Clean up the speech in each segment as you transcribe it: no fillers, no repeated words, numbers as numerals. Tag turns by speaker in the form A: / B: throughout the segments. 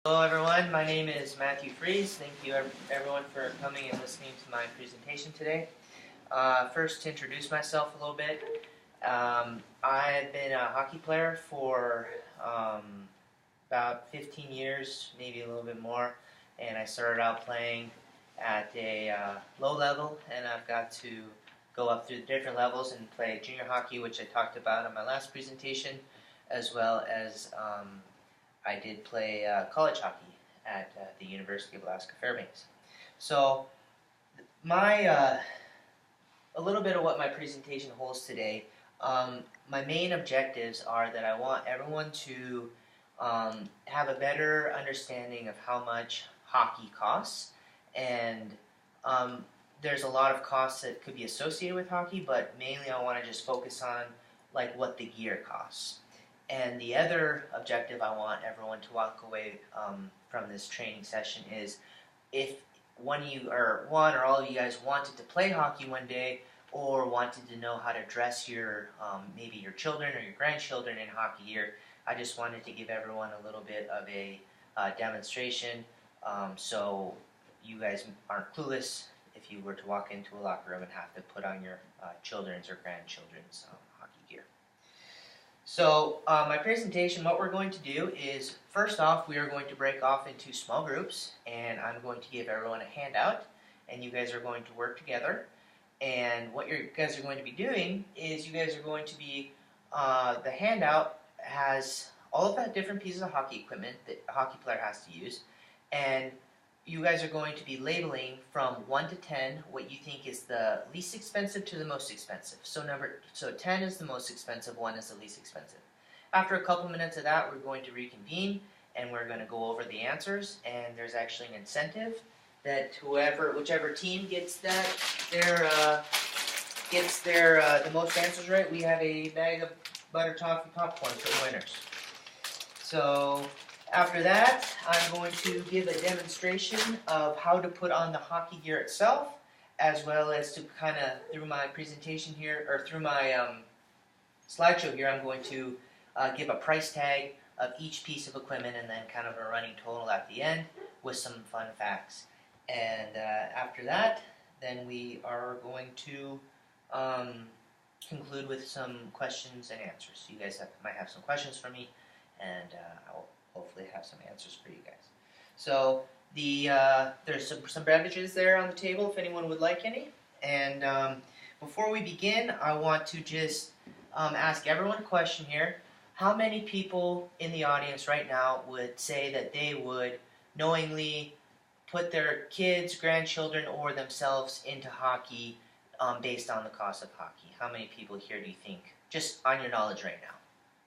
A: Hello everyone, my name is Matthew Fries. Thank you everyone for coming and listening to my presentation today. First, to introduce myself a little bit, I've been a hockey player for about 15 years, maybe a little bit more, and I started out playing at a low level, and I've got to go up through the different levels and play junior hockey, which I talked about in my last presentation, as well as I did play college hockey at the University of Alaska Fairbanks. So a little bit of what my presentation holds today. My main objectives are that I want everyone to have a better understanding of how much hockey costs, and there's a lot of costs that could be associated with hockey, but mainly I want to just focus on like what the gear costs. And the other objective I want everyone to walk away from this training session is if one or all of you guys wanted to play hockey one day or wanted to know how to dress your maybe your children or your grandchildren in hockey gear, I just wanted to give everyone a little bit of a demonstration so you guys aren't clueless if you were to walk into a locker room and have to put on your children's or grandchildren's hockey gear. So my presentation, what we're going to do is, first off, we are going to break off into small groups, and I'm going to give everyone a handout, and you guys are going to work together. And what you guys are going to be doing is you guys are going to be, the handout has all of that different pieces of hockey equipment that a hockey player has to use, and you guys are going to be labeling from 1 to 10 what you think is the least expensive to the most expensive. So 10 is the most expensive, 1 is the least expensive. After a couple minutes of that, we're going to reconvene and we're going to go over the answers, and there's actually an incentive that whichever team gets the most answers right, we have a bag of butter toffee popcorn for the winners. So after that, I'm going to give a demonstration of how to put on the hockey gear itself, as well as to kind of, through my presentation here, or through my slideshow here, I'm going to give a price tag of each piece of equipment and then kind of a running total at the end with some fun facts. And after that, then we are going to conclude with some questions and answers. So you guys might have some questions for me, and I will hopefully have some answers for you guys. So there's some beverages there on the table if anyone would like any. And before we begin, I want to just ask everyone a question here. How many people in the audience right now would say that they would knowingly put their kids, grandchildren, or themselves into hockey based on the cost of hockey? How many people here do you think, just on your knowledge right now?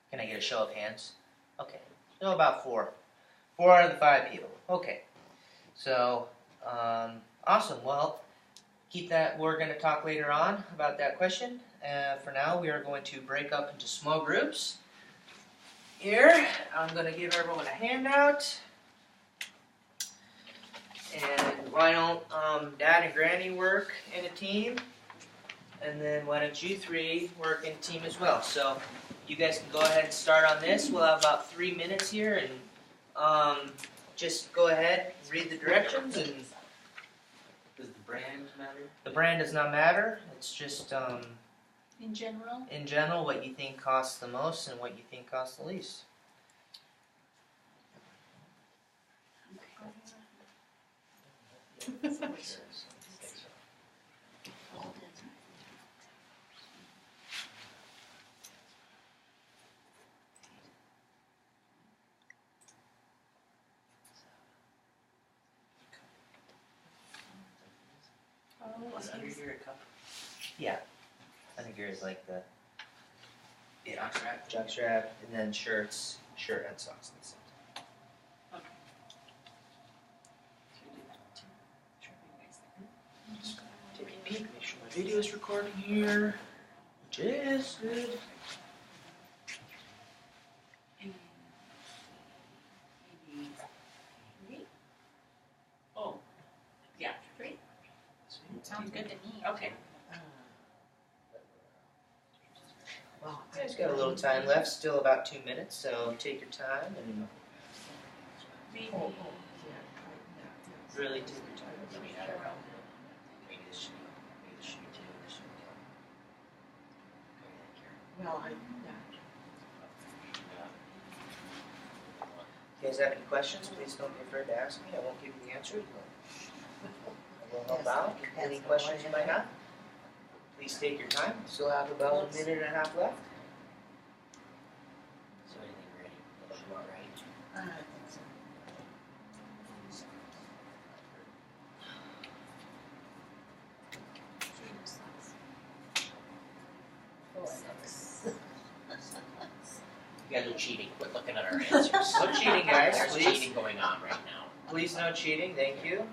A: Can I get a show of hands? Okay. So about 4 out of the 5 people. Okay. So, awesome. Well, keep that. We're going to talk later on about that question. For now, we are going to break up into small groups. Here, I'm going to give everyone a handout. And why don't Dad and Granny work in a team? And then why don't you 3 work in a team as well? So you guys can go ahead and start on this. We'll have about 3 minutes here, and just go ahead, read the directions. And
B: does the brand matter?
A: The brand does not matter. It's just
C: in
A: general, what you think costs the most and what you think costs the least.
B: Was under here a cup?
A: Yeah. Under here is like the
B: jockstrap.
A: Jockstrap, and then shirt and socks.
C: Okay.
A: Just take a peek, make sure my video is recording here, which is good.
C: Oh, yeah, 3. Sounds good to me. Okay.
A: Well, you guys got a little time left, still about 2 minutes, so take your time and
C: Maybe.
A: Really take your time.
B: I mean, I don't know. Maybe this should be, maybe this should be 2, this should be 1.
D: Well,
A: If you guys have any questions, please don't be afraid to ask me. I won't give you the answers. I will help out. Any questions you might have? Please take your time. Still have about a minute and a half left.
B: So anything ready? That should be all right. You guys are cheating. Quit looking at our answers.
A: No cheating, guys,
B: There's
A: please.
B: cheating going on right now.
A: Please no cheating. Thank you.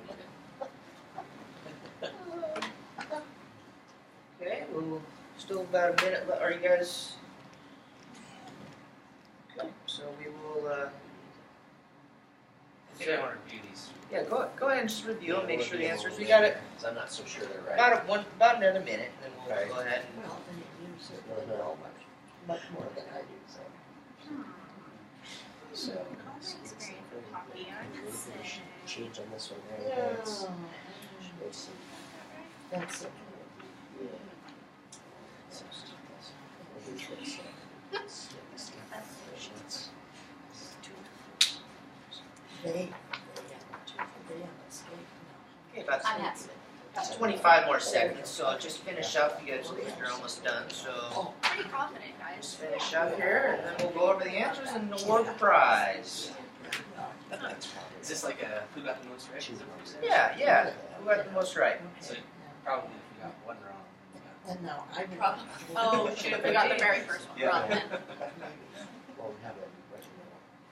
A: Okay, well, still about a minute left. Are you guys? Okay, so we will.
B: I think I want to review these.
A: Yeah, go ahead and just review and make
B: We'll
A: sure the
B: review
A: answers.
B: them
A: We
B: a
A: got
B: little
A: it.
B: later, 'cause I'm not so sure they're right.
A: About another minute, and then we'll
B: Okay.
A: go ahead and.
D: well, and you certainly know much more than I do, so.
B: So,
C: College experience with hockey. I'm sick.
B: change on this one, right? That's, let's see.
D: That's okay. They have escaped
A: Okay, about
C: I'm happy.
A: 25 more seconds, so just finish up. You guys look like you're almost done, so
C: Pretty confident,
A: just
C: guys.
A: finish up here, and then we'll go over the answers and award the prize.
B: Is this like a who got the most right? Is that what you said?
A: Yeah. Who got the most right?
B: So probably if we got one wrong. we got-
D: And no, I would.
C: Probably. Oh, shoot, we got the very first one wrong then.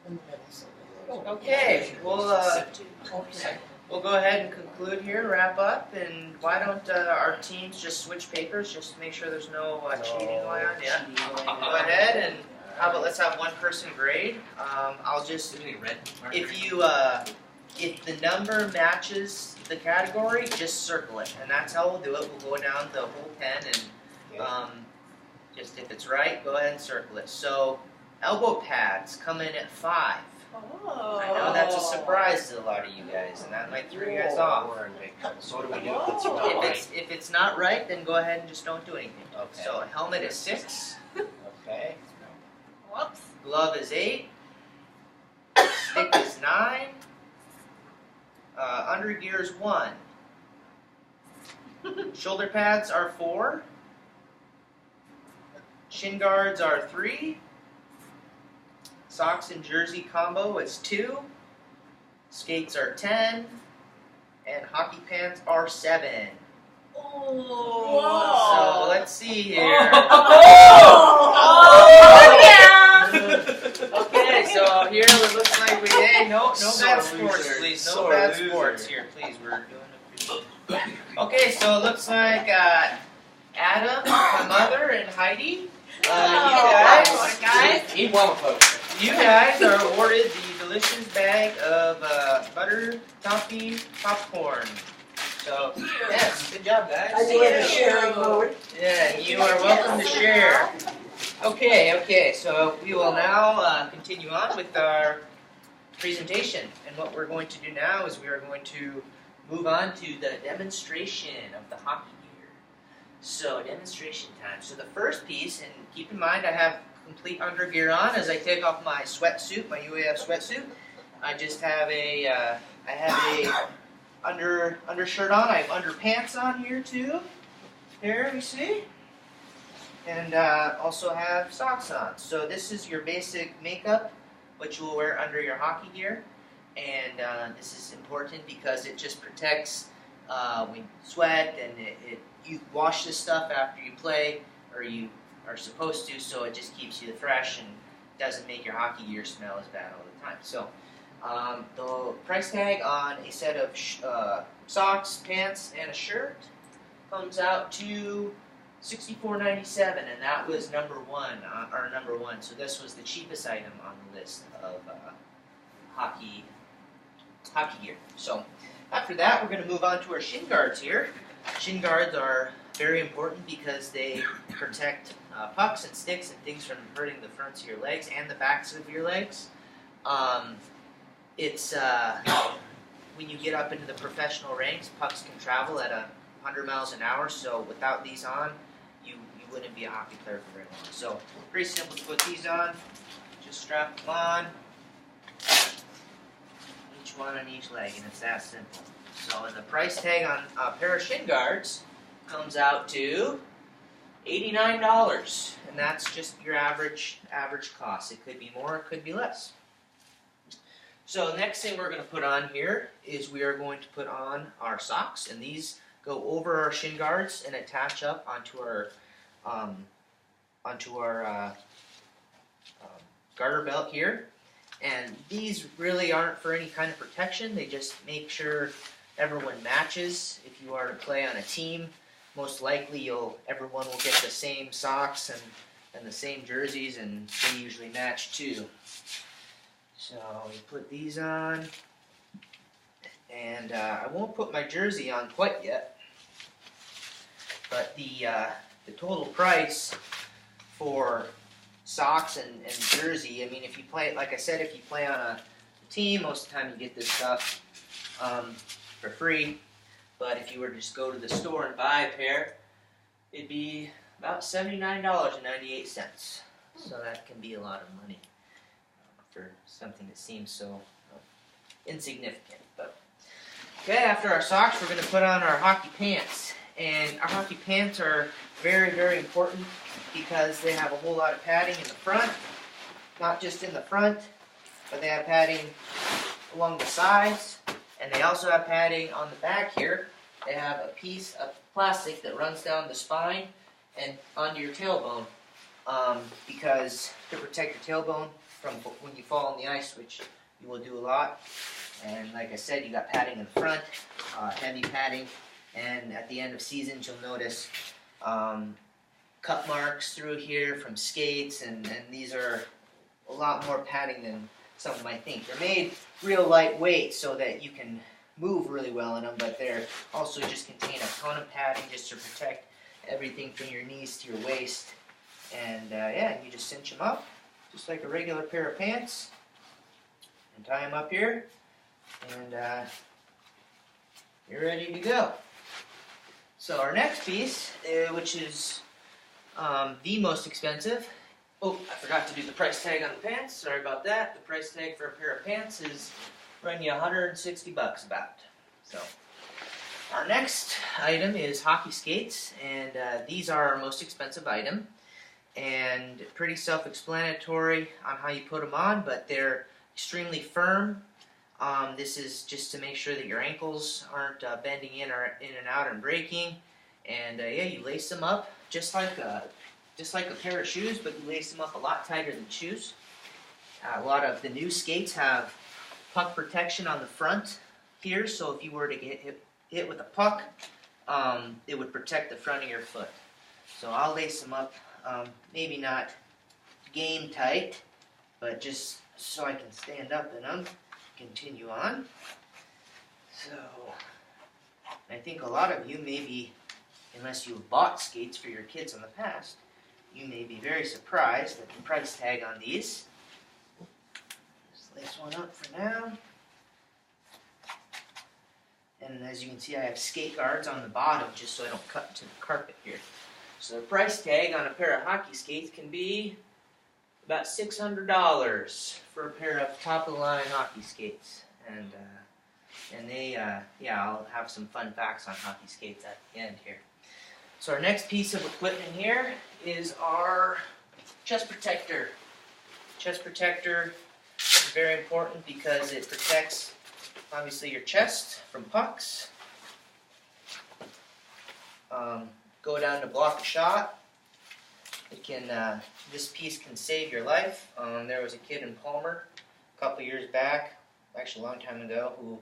D: In the middle, so.
A: Okay,
D: Okay.
A: we'll go ahead and conclude here, wrap up, and why don't our teams just switch papers, just to make sure there's no cheating going on? Yeah. Go ahead and how about let's have one person grade. I'll just
B: Is it red?
A: if the number matches the category, just circle it, and that's how we'll do it. We'll go down the whole pen and just if it's right, go ahead and circle it. So elbow pads come in at 5.
C: Oh.
A: I know that's a surprise to a lot of you guys, and that might throw you guys off.
B: We're in big trouble. So what do we do if it's not right?
A: If it's not right, then go ahead and just don't do anything.
B: Okay.
A: So helmet is 6,
B: Okay.
C: Whoops.
A: glove is 8, stick is 9, undergear is 1, shoulder pads are 4, shin guards are 3, socks and jersey combo is 2, skates are 10, and hockey pants are 7.
C: Oh.
A: So let's see here. Okay, so here it looks like no bad sports, please. No bad sports here, please. We're doing a Okay, so it looks like Adam, my mother, and Heidi.
B: Eat one post.
A: You guys are awarded the delicious bag of butter toffee popcorn. So, yes, good job, guys.
D: I do have a sharing mode.
A: Yeah, you are welcome to share. Okay, so we will now continue on with our presentation. And what we're going to do now is we are going to move on to the demonstration of the hockey gear. So, demonstration time. So the first piece, and keep in mind I have complete undergear on as I take off my sweatsuit, my UAF sweatsuit. I just have a undershirt on. I have underpants on here too. Here we see. And also have socks on. So this is your basic makeup, which you will wear under your hockey gear. And this is important because it just protects when you sweat, and you wash this stuff after you play, or you are supposed to, so it just keeps you fresh and doesn't make your hockey gear smell as bad all the time. So the price tag on a set of socks, pants, and a shirt comes out to $64.97, and that was number one. So this was the cheapest item on the list of hockey gear. So after that, we're going to move on to our shin guards here. Shin guards are very important because they protect pucks and sticks and things from hurting the fronts of your legs and the backs of your legs. it's when you get up into the professional ranks, pucks can travel at 100 miles an hour. So without these on, you wouldn't be a hockey player for very long. So pretty simple to put these on. Just strap them on. Each one on each leg, and it's that simple. So, and the price tag on a pair of shin guards comes out to $89, and that's just your average cost. It could be more, it could be less. So, the next thing we're going to put on here is we are going to put on our socks, and these go over our shin guards and attach up onto our garter belt here. And these really aren't for any kind of protection. They just make sure everyone matches. If you are to play on a team, most likely everyone will get the same socks and the same jerseys, and they usually match too. So we put these on, and I won't put my jersey on quite yet, but the total price for socks and jersey, I mean, if you play, like I said, if you play on a team, most of the time you get this stuff for free. But if you were to just go to the store and buy a pair, it'd be about $79.98. So that can be a lot of money for something that seems so insignificant. But okay, after our socks, we're going to put on our hockey pants. And our hockey pants are very, very important because they have a whole lot of padding in the front. Not just in the front, but they have padding along the sides. And they also have padding on the back here. They have a piece of plastic that runs down the spine and onto your tailbone because to protect your tailbone from when you fall on the ice, which you will do a lot. And like I said, you got padding in the front, heavy padding. And at the end of seasons, you'll notice cut marks through here from skates, and these are a lot more padding than some might think. They're made real lightweight so that you can move really well in them, but they're also just contain a ton of padding just to protect everything from your knees to your waist. And yeah, you just cinch them up just like a regular pair of pants and tie them up here, and you're ready to go. So our next piece, which is the most expensive. Oh, I forgot to do the price tag on the pants. Sorry about that. The price tag for a pair of pants is running you $160 about. So our next item is hockey skates, and these are our most expensive item, and pretty self-explanatory on how you put them on, but they're extremely firm. This is just to make sure that your ankles aren't bending in and out and breaking. And yeah, you lace them up just like a pair of shoes, but you lace them up a lot tighter than shoes. A lot of the new skates have puck protection on the front here, so if you were to get hit with a puck, it would protect the front of your foot. So I'll lace them up, maybe not game tight, but just so I can stand up in them. Continue on. So I think a lot of you maybe, unless you've bought skates for your kids in the past, you may be very surprised at the price tag on these. Just lace one up for now. And as you can see, I have skate guards on the bottom just so I don't cut into the carpet here. So the price tag on a pair of hockey skates can be about $600 for a pair of top-of-the-line hockey skates. And they, yeah, I'll have some fun facts on hockey skates at the end here. So our next piece of equipment here is our chest protector. Chest protector is very important because it protects, obviously, your chest from pucks. Go down to block a shot. It can, this piece can save your life. There was a kid in Palmer a couple years back, actually a long time ago, who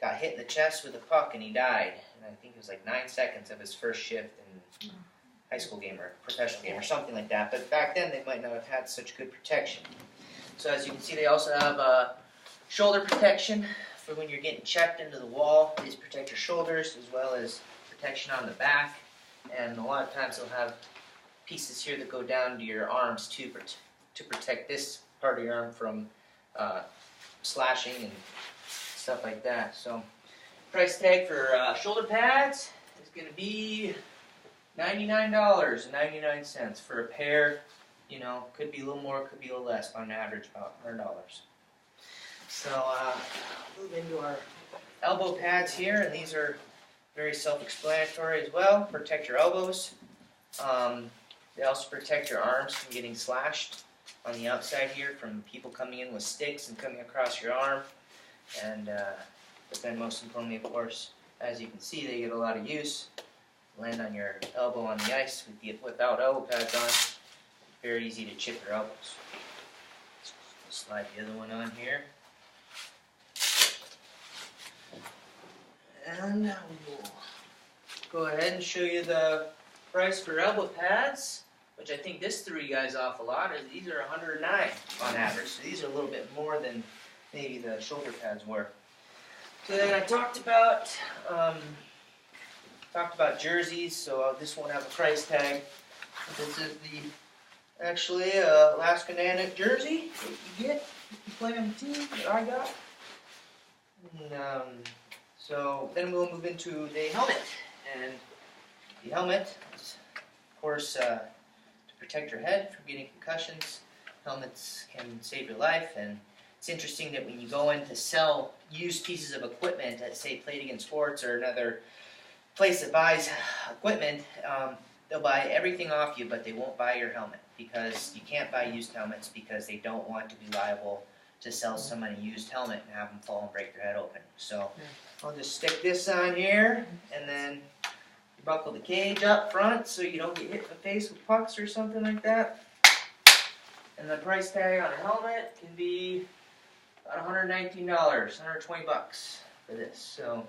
A: got hit in the chest with a puck and he died. And I think it was like 9 seconds of his first shift in high school game or professional game or something like that. But back then they might not have had such good protection. So as you can see, they also have shoulder protection for when you're getting checked into the wall. These protect your shoulders as well as protection on the back. And a lot of times they'll have pieces here that go down to your arms too, to protect this part of your arm from slashing and stuff like that. So price tag for shoulder pads is going to be $99.99 for a pair. You know, could be a little more, could be a little less, but on average about $100. So move into our elbow pads here, and these are very self-explanatory as well. Protect your elbows. They also protect your arms from getting slashed on the outside here from people coming in with sticks and coming across your arm. And but then most importantly, of course, as you can see, they get a lot of use. Land on your elbow on the ice without elbow pads on. Very easy to chip your elbows. Slide the other one on here. And we'll go ahead and show you the price for elbow pads, which I think this threw you guys off a lot. These are $109 on average, so these are a little bit more than maybe the shoulder pads were. So then I talked about jerseys, so this won't have a price tag. This is actually Alaska Natick jersey that you get if you play on the team that I got. And, so then we'll move into the helmet, and the helmet is, of course, to protect your head from getting concussions. Helmets can save your life, and it's interesting that when you go in to sell used pieces of equipment at, say, Play It Again Sports or another place that buys equipment, they'll buy everything off you, but they won't buy your helmet, because you can't buy used helmets because they don't want to be liable to sell somebody a used helmet and have them fall and break their head open. So I'll just stick this on here, and then you buckle the cage up front so you don't get hit in the face with pucks or something like that. And the price tag on a helmet can be about $119, $120 for this. So,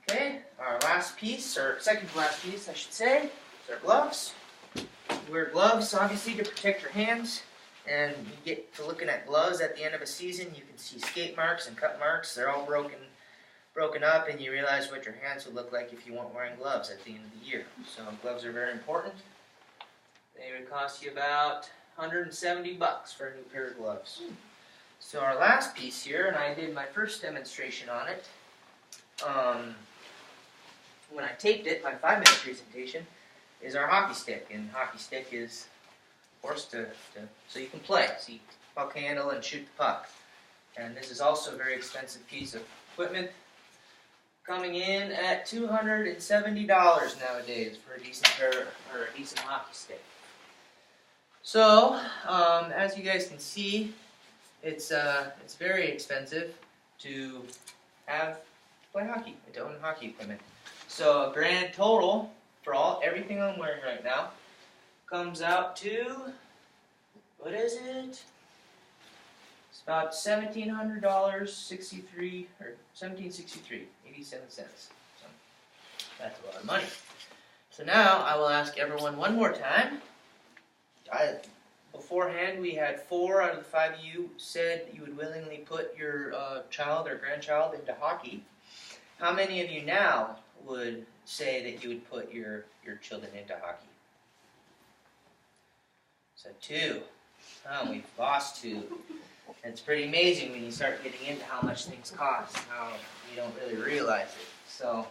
A: okay, our last piece, or second to last piece, I should say, is our gloves. You wear gloves, obviously, to protect your hands. And you get to looking at gloves at the end of a season, you can see skate marks and cut marks. They're all broken up, and you realize what your hands would look like if you weren't wearing gloves at the end of the year. So gloves are very important. They would cost you about $170 for a new pair of gloves. So our last piece here, and I did my first demonstration on it, when I taped it, my 5-minute presentation, is our hockey stick. And hockey stick is, of course, so you can play, so you puck handle and shoot the puck. And this is also a very expensive piece of equipment, coming in at $270 nowadays for a decent pair or a decent hockey stick. So, as you guys can see, it's very expensive to play hockey, to own hockey equipment. So a grand total for everything I'm wearing right now comes out to, what is it? It's about $1,700.63 or $1,763, 87 cents. So that's a lot of money. So now I will ask everyone one more time. Beforehand, we had 4 out of the 5 of you said you would willingly put your child or grandchild into hockey. How many of you now would say that you would put your children into hockey? So 2. Oh, we've lost 2. It's pretty amazing when you start getting into how much things cost, how you don't really realize it. So,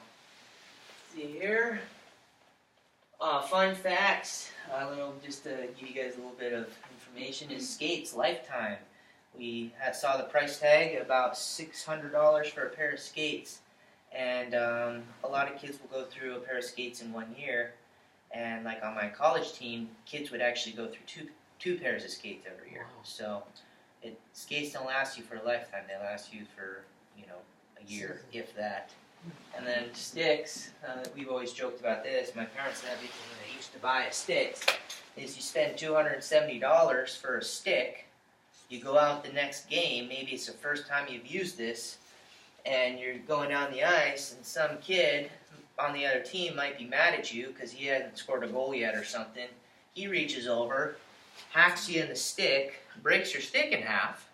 A: see here. Fun facts, just to give you guys a little bit of information, is skates lifetime. We saw the price tag about $600 for a pair of skates, and a lot of kids will go through a pair of skates in 1 year. And like on my college team, kids would actually go through two pairs of skates every year. Wow. So skates don't last you for a lifetime; they last you for a year, if that. And then sticks, we've always joked about this. My parents and everything, when they used to buy sticks, is you spend $270 for a stick. You go out the next game, maybe it's the first time you've used this, and you're going down the ice, and some kid on the other team might be mad at you because he hasn't scored a goal yet or something. He reaches over, hacks you in the stick, breaks your stick in half,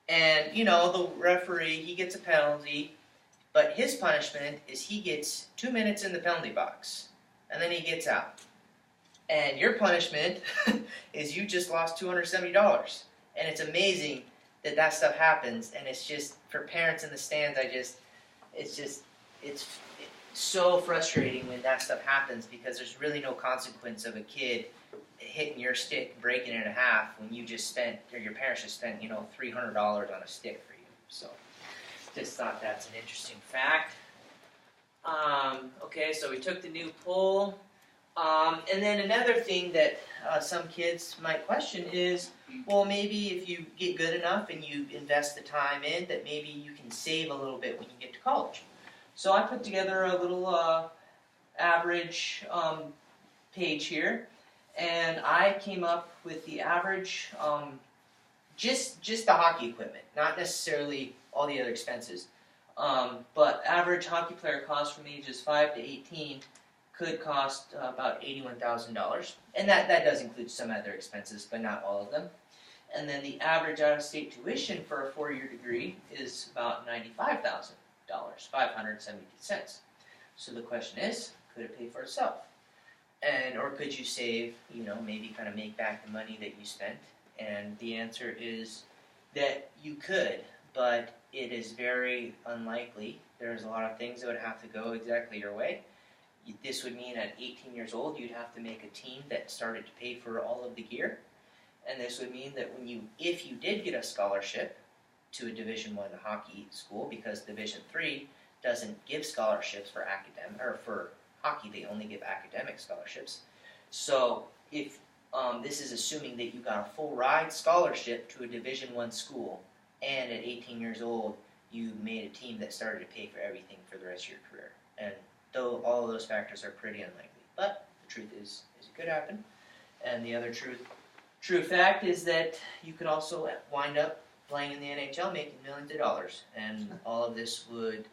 A: and, the referee, he gets a penalty. But his punishment is he gets 2 minutes in the penalty box, and then he gets out. And your punishment is you just lost $270. And it's amazing that stuff happens, and it's just for parents in the stands. It's so frustrating when that stuff happens because there's really no consequence of a kid hitting your stick, breaking it in half when you just spent, or your parents just spent, $300 on a stick for you. So, just thought that's an interesting fact. Okay, so we took the new poll. And then another thing that some kids might question is, well, maybe if you get good enough and you invest the time in, that maybe you can save a little bit when you get to college. So I put together a little average page here, and I came up with the average, just the hockey equipment, not necessarily all the other expenses. But average hockey player cost from ages 5 to 18 could cost about $81,000, and that does include some other expenses, but not all of them. And then the average out-of-state tuition for a 4-year degree is about $95,000, 572 cents. So the question is, could it pay for itself? Or could you save, maybe kind of make back the money that you spent? And the answer is that you could, but it is very unlikely. There's a lot of things that would have to go exactly your way. This would mean at 18 years old, you'd have to make a team that started to pay for all of the gear. And this would mean that if you did get a scholarship to a Division I hockey school, because Division III doesn't give scholarships for for hockey, they only give academic scholarships. So if this is assuming that you got a full ride scholarship to a Division I school, and at 18 years old, you made a team that started to pay for everything for the rest of your career. And though all of those factors are pretty unlikely, but the truth is it could happen. And the other true fact is that you could also wind up playing in the NHL, making millions of dollars, and all of this would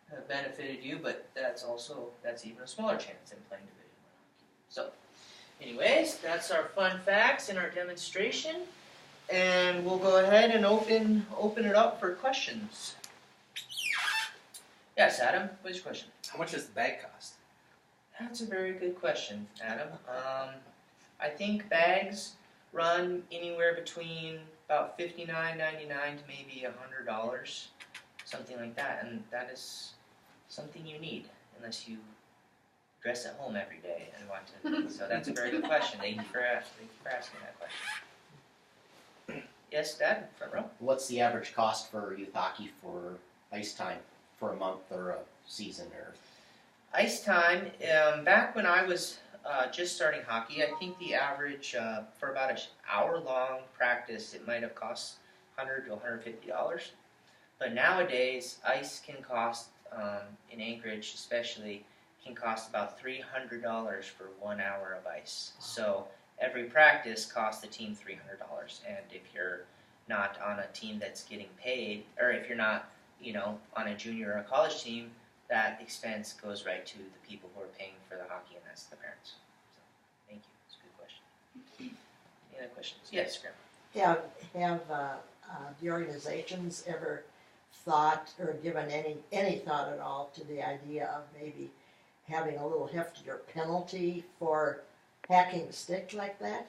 A: have benefited you. But that's even a smaller chance than playing Division I hockey. So, anyways, that's our fun facts in our demonstration, and we'll go ahead and open it up for questions. Yes, Adam, what's your question?
B: How much does the bag cost?
A: That's a very good question, Adam. I think bags run anywhere between about $59.99 to maybe $100, something like that, and that is something you need unless you dress at home every day and want to. So that's a very good question. Thank you for asking that question. Yes, Dad, front row.
E: What's the average cost for youth hockey for ice time for a month or a season? Or
A: ice time, back when I was just starting hockey, I think the average for about an hour-long practice, it might have cost $100 to $150. But nowadays, ice can cost, in Anchorage especially, can cost about $300 for 1 hour of ice. So every practice costs the team $300. And if you're not on a team that's getting paid, or if you're not, on a junior or a college team, that expense goes right to the people who are paying for the hockey, and that's the parents. So, thank you. It's a good question. Any other questions? Yes, Grandma.
D: Have the organizations ever thought or given any thought at all to the idea of maybe having a little heftier penalty for hacking the stick like that?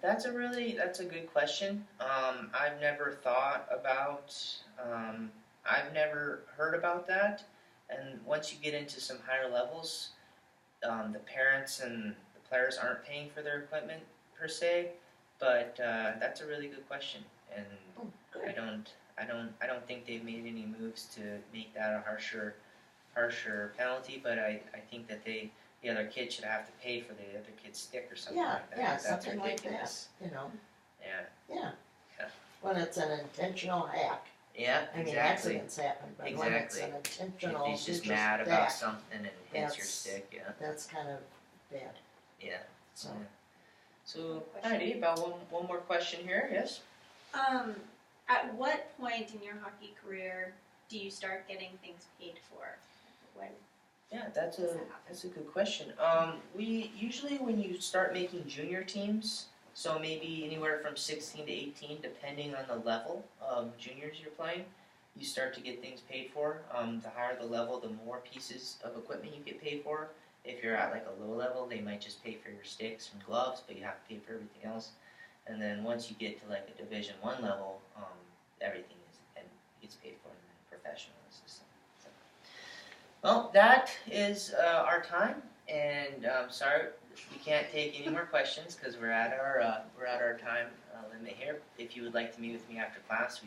A: That's a good question. I've never thought about, I've never heard about that. And once you get into some higher levels, the parents and the players aren't paying for their equipment per se. But that's a really good question, and I don't think they've made any moves to make that a harsher penalty. But I think that the other kid should have to pay for the other kid's stick or something like that.
D: Yeah, something like that. Yeah. When it's an intentional hack.
A: Yeah,
D: I mean,
A: exactly.
D: accidents happen, but when it's an intentional,
A: If he's just
D: vicious
A: mad about
D: hack,
A: something and hits your stick, yeah.
D: That's kind of bad.
A: Yeah.
D: So.
A: So, Heidi, about one more question here, yes?
C: At what point in your hockey career do you start getting things paid for? When?
A: Yeah, that's a good question. We usually, when you start making junior teams, so maybe anywhere from 16 to 18, depending on the level of juniors you're playing, you start to get things paid for. The higher the level, the more pieces of equipment you get paid for, if you're at like a low level, they might just pay for your sticks and gloves, but you have to pay for everything else. And then once you get to like a Division 1 level, everything is and gets paid for in the professional system. So, well, that is our time, and sorry we can't take any more questions because we're at our time limit here. If you would like to meet with me after class,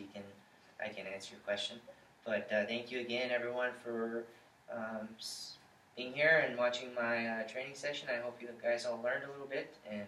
A: I can answer your question. But thank you again, everyone, for being here and watching my training session. I hope you guys all learned a little bit, and